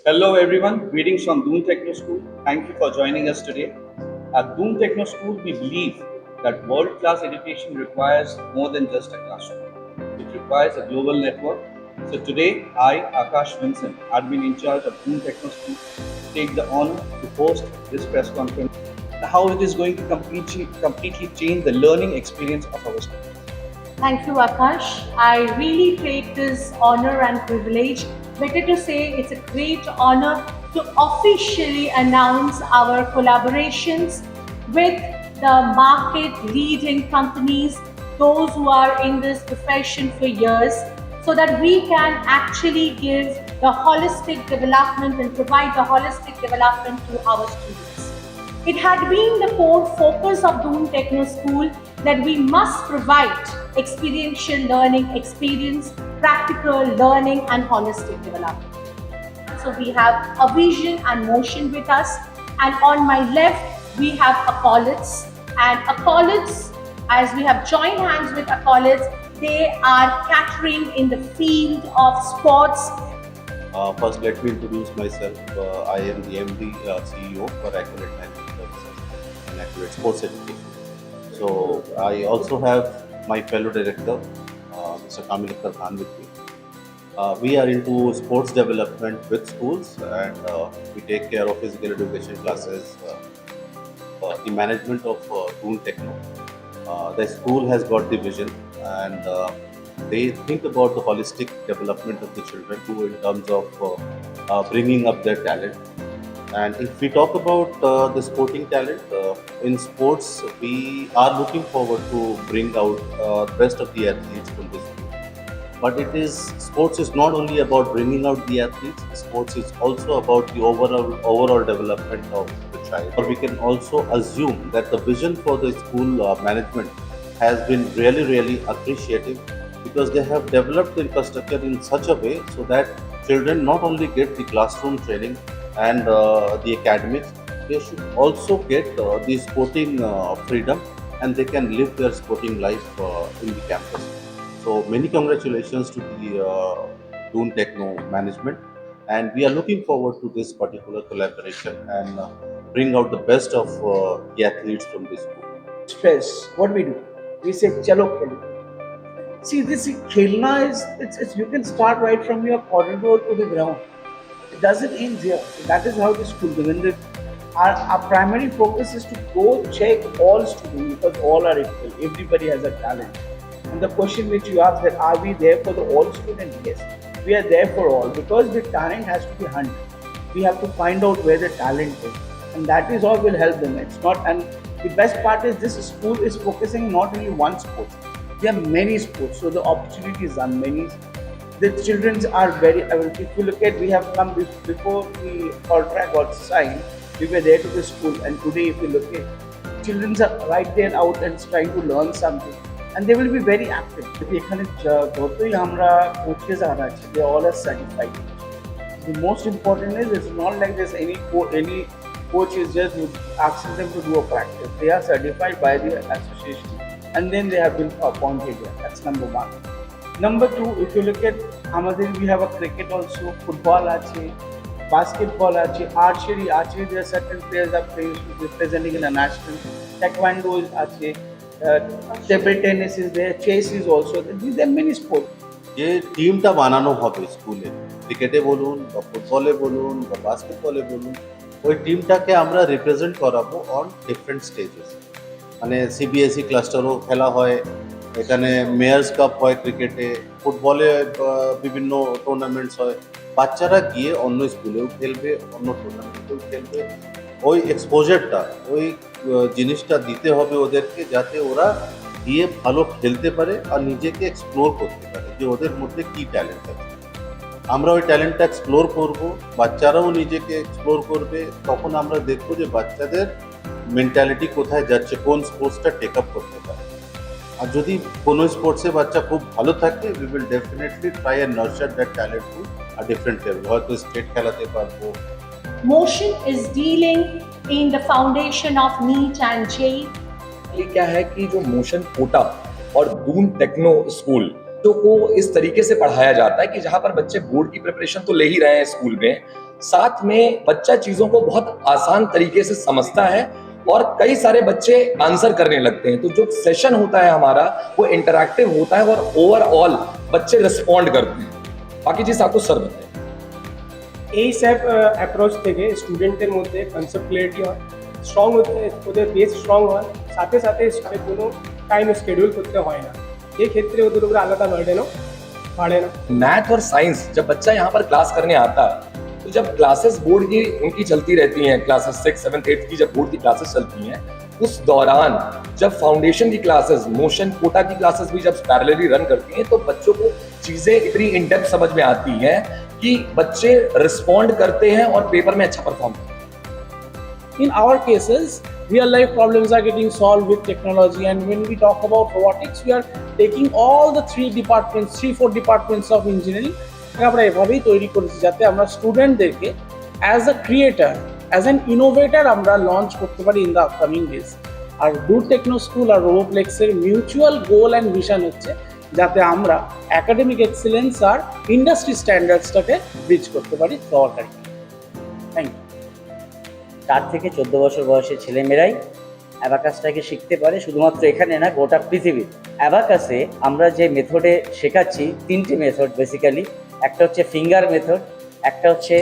Hello everyone, greetings from Doon Techno School. Thank you for joining us today. At Doon Techno School, we believe that world-class education requires more than just a classroom. It requires a global network. So today, I, Akash Vincent, admin in charge of Doon Techno School, take the honor to host this press conference. How it is going to completely change the learning experience of our students. Thank you, Akash. I really take this honor and privilege. Better to say, it's a great honor to officially announce our collaborations with the market leading companies, those who are in this profession for years, so that we can actually give the holistic development and provide the holistic development to our students. It had been the core focus of Doon Techno School that we must provide experiential learning experience, practical learning, and holistic development. So we have a vision and motion with us. And on my left, we have Accolades. And Accolades, as we have joined hands with Accolades, they are catering in the field of sports. First, let me introduce myself. I am the MD CEO for Accurate Management Services and Accurate Sports Education. So, I also have my fellow director, Mr. Kamil Akhtar Khan, with me. We are into sports development with schools, and we take care of physical education classes, the management of Doon Techno. The school has got the vision, and they think about the holistic development of the children too, in terms of bringing up their talent. And if we talk about the sporting talent, in sports, we are looking forward to bring out best of the athletes from this school. But sports is not only about bringing out the athletes. Sports is also about the overall development of the child. Or we can also assume that the vision for the school management has been really appreciative, because they have developed the infrastructure in such a way so that children not only get the classroom training and the academics, they should also get the sporting freedom, and they can live their sporting life in the campus. So many congratulations to the Doon Techno management, and we are looking forward to this particular collaboration and bring out the best of the athletes from this school. Stress, what we do? We say, chalo khelo. See, this khelna is, it's you can start right from your corridor to the ground. It doesn't end here. That is how the school begins. Our primary focus is to go check all students, because all are equal. Everybody has a talent. And the question which you asked, that are we there for the all students? Yes, we are there for all, because the talent has to be hunted. We have to find out where the talent is, and that is all will help them. It's not, and the best part is this school is focusing not only one sport. There are many sports, so the opportunities are many. The children are very. If you look at, we have come before the contract got signed. We were there to the school, and today, if you look at, children are right there out and trying to learn something, and they will be very active. এখানে যতই আমরা coaches are, they all are certified. The most important is, it's not like there's any coach is just asking them to do a practice. They are certified by the association, and then they have been appointed here. That's number one. Number two, if you look at Amadir, we have a cricket also, football ache, basketball ache, archery. There are certain players are playing, representing in a national. Taekwondo is ache, table tennis is there, chess is also there. These are many sports. যে টিমটা বানানো হবে স্কুলে, ক্রিকেটে বলুন বা ফুটবলে বলুন বা বাস্কেটবলে বলুন, ওই টিমটাকে আমরা রিপ্রেজেন্ট করাবো অন ডিফারেন্ট স্টেজেস। মানে সিবিএসই ক্লাস্টারও খেলা হয়, এখানে মেয়ার্স কাপ হয় ক্রিকেটে, ফুটবলে বিভিন্ন টুর্নামেন্টস হয়। বাচ্চারা গিয়ে অন্য স্কুলেও খেলবে, অন্য টুর্নামেন্টেও খেলবে। ওই এক্সপোজারটা, ওই জিনিসটা দিতে হবে ওদেরকে, যাতে ওরা গিয়ে ভালো খেলতে পারে আর নিজেকে এক্সপ্লোর করতে পারে যে ওদের মধ্যে কী ট্যালেন্ট আছে। আমরা ওই ট্যালেন্টটা এক্সপ্লোর করব, বাচ্চারাও নিজেকে এক্সপ্লোর করবে। তখন আমরা দেখব যে বাচ্চাদের মেন্টালিটি কোথায় যাচ্ছে, কোন স্পোর্টসটা টেক আপ করতে পারে। আর যদি কোনো স্পোর্টসে বাচ্চা খুব ভালো থাকে, we will definitely try and nurture that talent to a different level. হয়তো স্টেট খেলাতে পারবো। Motion is dealing in the foundation of NEET and JEE. ये क्या है कि जो मोशन कोटा और दून टेक्नो स्कूल को इस तरीके से पढ़ाया जाता है कि जहां पर बच्चे बोर्ड की प्रिपरेशन तो ले ही रहे हैं स्कूल में, साथ में बच्चा चीजों को बहुत आसान तरीके से समझता है और कई सारे बच्चे आंसर करने लगते हैं। तो जो सेशन होता है हमारा वो इंटरैक्टिव होता है और ओवरऑल बच्चे रिस्पॉन्ड करते हैं। बाकी चीज आपको सर बताएं। এই স্যাপ অ্যাপ্রোচ থেকে স্টুডেন্টের মধ্যে কনসেপ্ট ক্লিয়ারিটি হয়, স্ট্রং হতে ওদের বেস স্ট্রং হয়, সাথে সাথে সাথে কোনো টাইম স্কেডিউল করতে হয় না, এই ক্ষেত্রে ওদের উপরে আলাদা বার্ডেনও বাড়ে না। मैथ और साइंस जब बच्चा यहाँ पर क्लास करने आता है तो जब क्लासेस बोर्ड की उनकी चलती रहती हैं, क्लासेस 6, 7, 8 की जब बोर्ड की क्लासेस चलती हैं, उस दौरान जब फाउंडेशन की क्लासेस, मोशन कोटा की क्लासेस भी जब पैरेलली रन करती हैं तो बच्चों को चीजें इतनी इन डेप्थ समझ में आती हैं कि बच्चे रिस्पॉन्ड करते हैं और पेपर में अच्छा परफॉर्म करते हैं। In our cases, real life problems are getting solved with technology, and when we talk about robotics, we are taking all the 3-4 departments of engineering আমরা এভাবেই তৈরি করেছি যাতে আমরা স্টুডেন্টদেরকে as a creator, as an innovator আমরা launch করতে পারি ইন দ্য আপকামিং ডেজ। আর দূর টেকনো স্কুল আর রোবোপ্লেক্সের মিউচুয়াল গোল অ্যান্ড ভিশন হচ্ছে যাতে আমরা একাডেমিক এক্সিলেন্স আর ইন্ডাস্ট্রি স্ট্যান্ডার্ডসটাকে ব্রিজ করতে পারি through our curriculum. Thank you. 4 থেকে 14 বছর বয়সী ছেলেমেয়েরাই অ্যাবাকাসটাকে শিখতে পারে, শুধুমাত্র এখানে না গোটা পৃথিবী। অ্যাবাকাসে আমরা যে মেথডে শেখাচ্ছি 3টে মেথড বেসিক্যালি, একটা হচ্ছে ফিঙ্গার মেথড, একটা হচ্ছে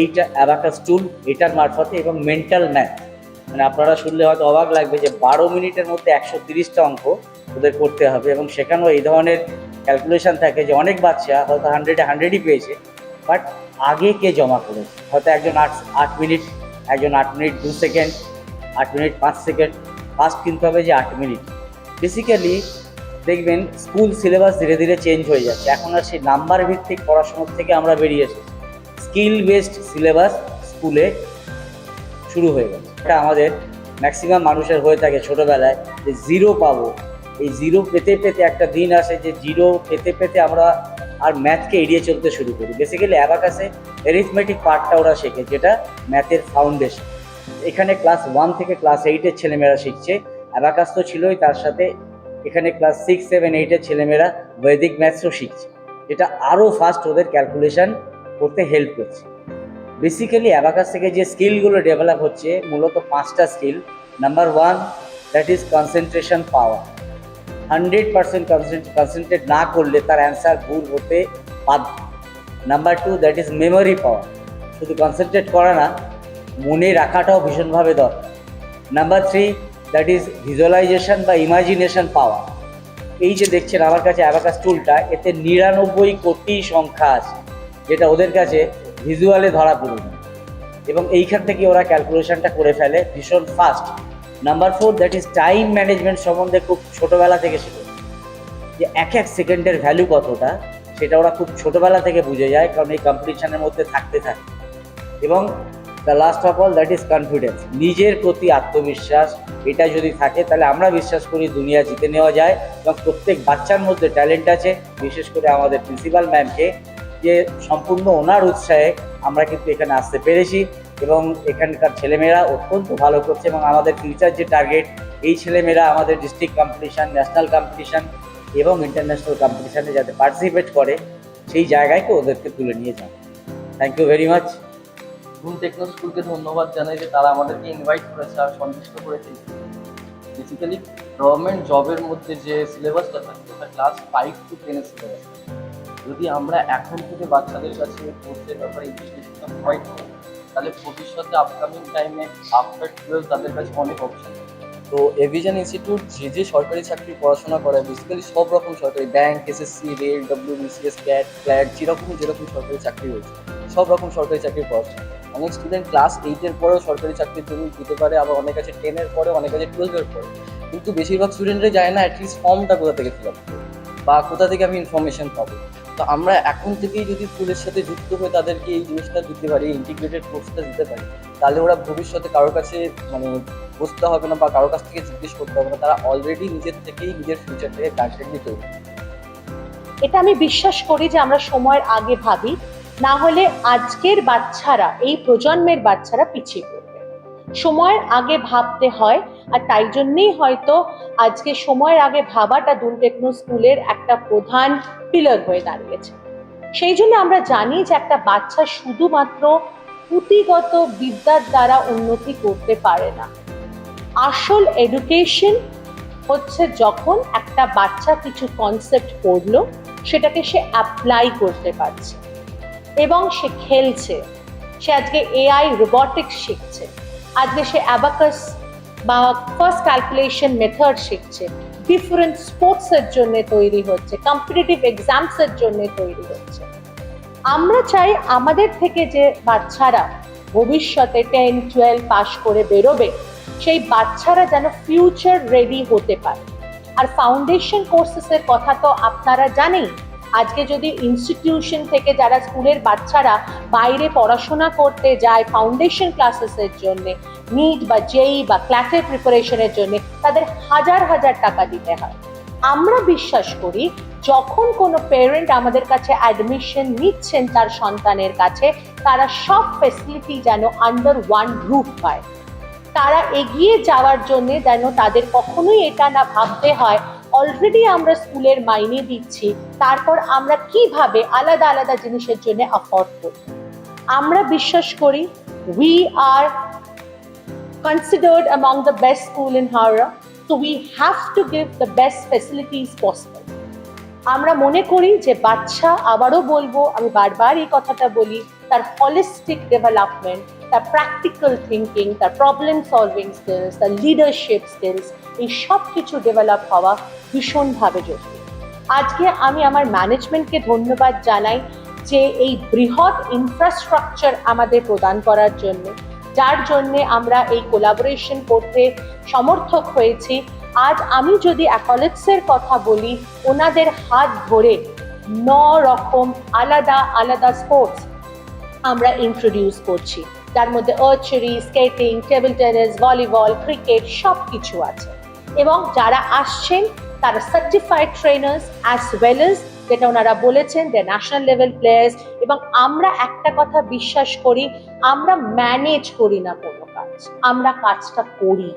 এইটা অ্যাবাকাস টুল, এটার মারফতে, এবং মেন্টাল ম্যাথ। মানে আপনারা শুনলে হয়তো অবাক লাগবে যে 12 মিনিটের মধ্যে 130টা অঙ্ক ওদের করতে হবে, এবং সেখানেও এই ধরনের ক্যালকুলেশন থাকে যে অনেক বাচ্চা হয়তো 100-এ 100ই পেয়েছে, বাট আগে কে জমা করেছে। হয়তো একজন 8 মিনিট, একজন 8 minute 2 second, 8 minute 5 second, first কিনতে হবে যে 8 মিনিট। বেসিক্যালি দেখবেন স্কুল সিলেবাস ধীরে ধীরে চেঞ্জ হয়ে যাচ্ছে, এখন আর সেই নাম্বার ভিত্তিক পড়াশোনার থেকে আমরা বেরিয়ে এসেছি, স্কিল বেসড সিলেবাস স্কুলে শুরু হয়ে গেছে। এটা আমাদের ম্যাক্সিমাম মানুষের হয়ে থাকে ছোটোবেলায় যে জিরো পাবো, এই জিরো পেতে পেতে একটা দিন আসে যে জিরো পেতে পেতে আমরা আর ম্যাথকে এড়িয়ে চলতে শুরু করি। বেসিক্যালি অ্যাবাকাসে অ্যারিথমেটিক পার্টটা ওরা শেখে, যেটা ম্যাথের ফাউন্ডেশন। এখানে ক্লাস 1 থেকে ক্লাস 8-এর ছেলেমেয়েরা শিখছে, অ্যাবাকাস তো ছিলই, তার সাথে এখানে ক্লাস 6, 7, 8-এর ছেলেমেয়েরা বৈদিক ম্যাথসও শিখছে, যেটা আরও ফাস্ট ওদের ক্যালকুলেশন করতে হেল্প করছে। বেসিক্যালি অ্যাবাকাস থেকে যে স্কিলগুলো ডেভেলপ হচ্ছে মূলত 5টা skill. Number 1 that is concentration power. 100% concentrate না করলে তার অ্যান্সার ভুল হতে বাধ্য। নাম্বার 2 দ্যাট ইজ মেমোরি পাওয়ার, শুধু কনসেন্ট্রেট করা না, মনে রাখাটাও ভীষণভাবে দরকার। নাম্বার 3 দ্যাট ইজ ভিজুয়ালাইজেশন বা ইমাজিনেশন পাওয়ার। এই যে দেখছেন আমার কাছে অ্যাবাকাস টুলটা, এতে 99 কোটি সংখ্যা আছে, যেটা ওদের কাছে ভিজুয়ালে ধরা পড়ে না, এবং এইখান থেকে ওরা ক্যালকুলেশনটা করে ফেলে ভীষণ fast. Number 4 that is time management সম্বন্ধে খুব ছোটোবেলা থেকে শেখে, যে এক সেকেন্ডের ভ্যালু কতটা সেটা ওরা খুব ছোটোবেলা থেকে বুঝে যায়, কারণ এই কম্পিটিশনের মধ্যে থাকতে থাকে। এবং the last of all that is confidence, নিজের প্রতি আত্মবিশ্বাস। এটা যদি থাকে তাহলে আমরা বিশ্বাস করি দুনিয়া জিতে নেওয়া যায়, এবং প্রত্যেক বাচ্চার মধ্যে ট্যালেন্ট আছে। বিশেষ করে আমাদের প্রিন্সিপাল ম্যামকে, যে সম্পূর্ণ ওনার উৎসাহে আমরা কিন্তু এখানে আসতে পেরেছি, এবং এখানকার ছেলেমেয়েরা অত্যন্ত ভালো করছে। এবং আমাদের ফিউচার যে টার্গেট, এই ছেলেমেয়েরা আমাদের ডিস্ট্রিক্ট কম্পিটিশান, ন্যাশনাল কম্পিটিশান এবং ইন্টারন্যাশনাল কম্পিটিশানে যাতে পার্টিসিপেট করে, সেই জায়গাকে ওদেরকে তুলে নিয়ে যান। Thank you very much. ডুম টেকনো স্কুলকে ধন্যবাদ জানাই যে তারা আমাদেরকে ইনভাইট করেছে আর সন্তুষ্ট করেছে। বেসিক্যালি গভর্নমেন্ট জবের মধ্যে যে সিলেবাসটা থাকে ওটা ক্লাস 5 to 10 এর সিলেবাস। যদি আমরা এখন থেকে বাচ্চাদের কাছে কোর্সের ব্যাপারে এডুকেশনটা প্রোভাইড করি, তাহলে ভবিষ্যতে আপকামিং টাইমে আফটার 12 তাদের কাছে অনেক অপশন। তো এভিজন ইনস্টিটিউট যে সরকারি চাকরি পড়াশোনা করে, বেসিক্যালি সব রকম সরকারি, bank, SSC, rail, WBCS, cat, flat, যেরকম সরকারি চাকরি রয়েছে, সব রকম সরকারি চাকরির পড়াশোনা। অনেক স্টুডেন্ট ক্লাস 8-এর পরেও সরকারি চাকরির জন্য দিতে পারে, আবার অনেক আছে 10-এর পরে, অনেক আছে 12-এর পরে। কিন্তু বেশিরভাগ স্টুডেন্টরাই যায় না অ্যাটলিস্ট ফর্মটা কোথা থেকে ফিল আপ করবো বা কোথা থেকে আমি ইনফরমেশন পাবো। তো আমরা এখন থেকেই যদি স্কুলের সাথে যুক্ত হয়ে তাদেরকে এই জিনিসটা দিতে পারি, ইন্টিগ্রেটেড কোর্সটা দিতে পারি, তাহলে ওরা ভবিষ্যতে কারোর কাছে মানে বসতে হবে না বা কারোর কাছ থেকে জিজ্ঞেস করতে হবে না, তারা অলরেডি নিজের থেকেই নিজের ফিউচারটাকে কনফিডেন্টলি তৈরি। এটা আমি বিশ্বাস করি যে আমরা সময়ের আগে ভাবি, না হলে আজকের বাচ্চারা, এই প্রজন্মের বাচ্চারা পিছিয়ে পড়বে। সময়ের আগে ভাবতে হয়, আর তাই জন্যই হয়তো আজকে সময়ের আগে ভাবাটা ডুম টেকনো স্কুলের একটা প্রধান পিলার হয়ে দাঁড়িয়েছে। সেই জন্য আমরা জানি যে একটা বাচ্চা শুধুমাত্র পুঁথিগত বিদ্যার দ্বারা উন্নতি করতে পারে না। আসল এডুকেশন হচ্ছে যখন একটা বাচ্চা কিছু কনসেপ্ট পড়লো, সেটাকে সে অ্যাপ্লাই করতে পারছে এবং সে খেলছে। সে আজকে এআই রোবটিক্স শিখছে, আজকে সে অ্যাবাকাস বা ফার্স্ট ক্যালকুলেশন মেথড শিখছে, ডিফারেন্ট স্পোর্টসের জন্য তৈরি হচ্ছে, কম্পিটিটিভ এক্সামসের জন্য তৈরি হচ্ছে। আমরা চাই আমাদের থেকে যে বাচ্চারা ভবিষ্যতে 10-12 পাস করে বেরোবে, সেই বাচ্চারা যেন ফিউচার রেডি হতে পারে। আর ফাউন্ডেশন কোর্সেসের কথা তো আপনারা জানেন। আজকে যদি ইনস্টিটিউশন থেকে যারা স্কুলের বাচ্চারা বাইরে পড়াশোনা করতে যায় ফাউন্ডেশন ক্লাসেসের জন্য, নিট বা জেই বা ক্ল্যাটের প্রিপারেশনের জন্য, তাদের হাজার হাজার টাকা দিতে হয়। আমরা বিশ্বাস করি যখন কোনো প্যারেন্ট আমাদের কাছে অ্যাডমিশন নিচ্ছেন তার সন্তানের কাছে, তারা সব ফেসিলিটি যেন আন্ডার ওয়ান রুফ পায়। তারা এগিয়ে যাওয়ার জন্য যেন তাদের কখনোই এটা না ভাবতে হয় অলরেডি আমরা স্কুলের মাইনে দিচ্ছি, তারপর আমরা কিভাবে আলাদা আলাদা জিনিসের জন্য অ্যাফোর্ড করি। আমরা বিশ্বাস করি we are considered among the best school in Howrah, so we have to give the best facilities possible. আমরা মনে করি যে বাচ্চা, আবারও বলবো, আমি বারবার এই কথাটা বলি, তার হলিস্টিক ডেভেলপমেন্ট, তার প্র্যাকটিক্যাল থিঙ্কিং, তার প্রবলেম সলভিং স্কিলস, তার লিডারশিপ স্কিলস, এই সব কিছু ডেভেলপ হওয়া ভীষণভাবে জরুরি। আজকে আমি আমার ম্যানেজমেন্টকে ধন্যবাদ জানাই যে এই বৃহৎ ইনফ্রাস্ট্রাকচার আমাদের প্রদান করার জন্য, যার জন্যে আমরা এই কোলাবোরেশন করতে সমর্থক হয়েছি। আজ আমি যদি অ্যাকলেটসের কথা বলি, ওনাদের হাত ধরে 9 রকম আলাদা আলাদা স্পোর্টস আমরা ইন্ট্রোডিউস করছি, যার মধ্যে archery, skating, table tennis, volleyball, cricket সব কিছু আছে। এবং যারা আসছেন তারা certified trainers as well as, যেটা ওনারা বলেছেন, যে ন্যাশনাল লেভেল প্লেয়ার্স। এবং আমরা একটা কথা বিশ্বাস করি, আমরা ম্যানেজ করি না কোনো কাজ, আমরা কাজটা করি।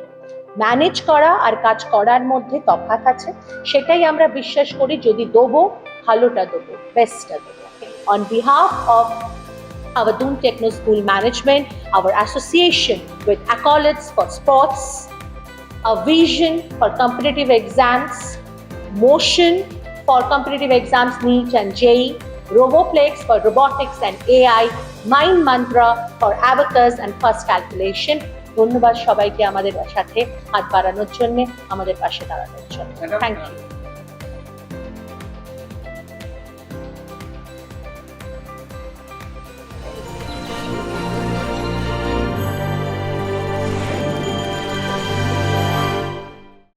ম্যানেজ করা আর কাজ করার মধ্যে তফাৎ আছে, সেটাই আমরা বিশ্বাস করি। যদি দেবো, ভালোটা দেবো, বেস্টটা দেবো। On behalf of our Doon Techno School management, our association with Accolades for Sports, a vision for competitive exams, motion for competitive exams, NEET and JEE, Roboplex for robotics and AI, Mind Mantra for abacus and first calculation. ধন্যবাদ সবাইকে আমাদের সাথে হাত বাড়ানোর জন্য, আমাদের পাশে দাঁড়ানোর জন্য। Thank you.